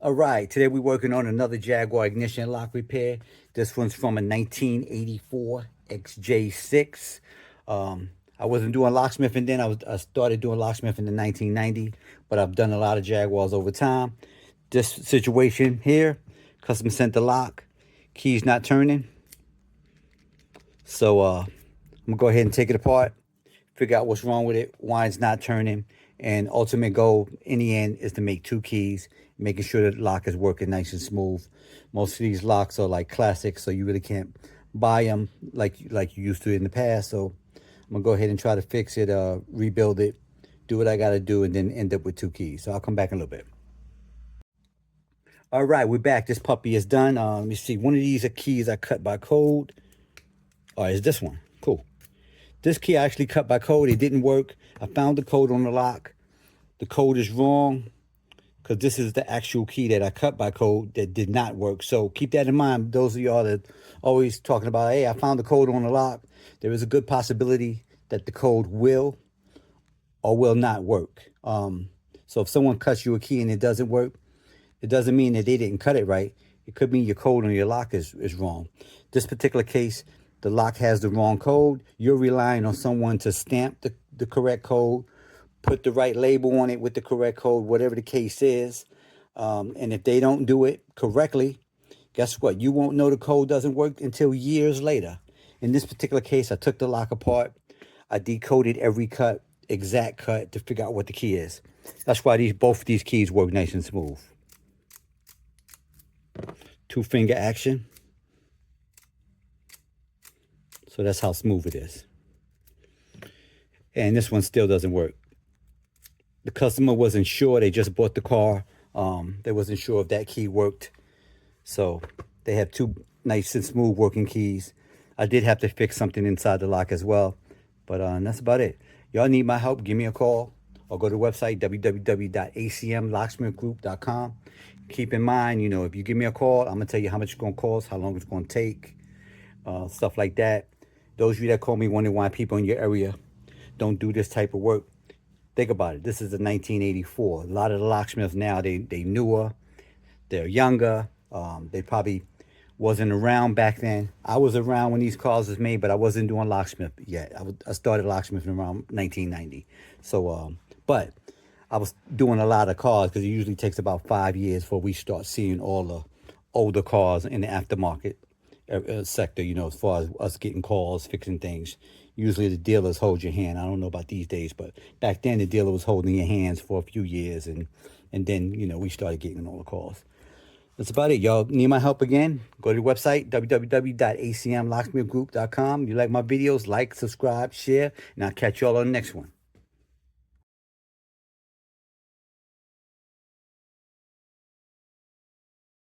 All right, today we're working on another Jaguar ignition lock repair. This one's from a 1984 XJ6. I wasn't doing locksmithing then. I started doing locksmithing in 1990, but I've done a lot of Jaguars over time. This situation here, customer sent the lock, key's not turning. So I'm gonna go ahead and take it apart, figure out what's wrong with it, why it's not turning, and ultimate goal in the end is to make two keys, making sure the lock is working nice and smooth. Most of these locks are like classics, so you really can't buy them like you used to in the past. So I'm gonna go ahead and try to fix it, rebuild it, do what I gotta do, and then end up with two keys. So I'll come back in a little bit. All right, we're back. This puppy is done. Let me see. One of these are keys I cut by code. Oh, is this one? Cool. This key I actually cut by code. It didn't work. I found the code on the lock. The code is wrong because this is the actual key that I cut by code that did not work. So keep that in mind. Those of y'all that always talking about, hey, I found the code on the lock. There is a good possibility that the code will or will not work. So if someone cuts you a key and it doesn't work, it doesn't mean that they didn't cut it right. It could mean your code on your lock is wrong. This particular case, the lock has the wrong code. You're relying on someone to stamp the correct code, put the right label on it with the correct code, whatever the case is. And if they don't do it correctly, guess what? You won't know the code doesn't work until years later. In this particular case, I took the lock apart. I decoded every cut, exact cut, to figure out what the key is. That's why both of these keys work nice and smooth. Two-finger action. So that's how smooth it is. And this one still doesn't work. The customer wasn't sure. They just bought the car. They wasn't sure if that key worked. So they have two nice and smooth working keys. I did have to fix something inside the lock as well. But that's about it. Y'all need my help, give me a call or go to the website, www.acmlocksmithgroup.com. Keep in mind, you know, if you give me a call, I'm going to tell you how much it's going to cost, how long it's going to take, stuff like that. Those of you that call me wondering why people in your area don't do this type of work, think about it. This is a 1984. A lot of the locksmiths now, they newer, they're younger. They probably wasn't around back then. I was around when these cars was made, but I wasn't doing locksmith yet. I started locksmithing around 1990. So, but I was doing a lot of cars because it usually takes about 5 years before we start seeing all the older cars in the aftermarket sector, you know, as far as us getting calls, fixing things. Usually the dealers hold your hand. I don't know about these days, but back then the dealer was holding your hands for a few years, and then, you know, we started getting all the calls. That's about it. Y'all need my help again? Go to the website, www.acmlocksmithgroup.com. You like my videos, like, subscribe, share, and I'll catch y'all on the next one.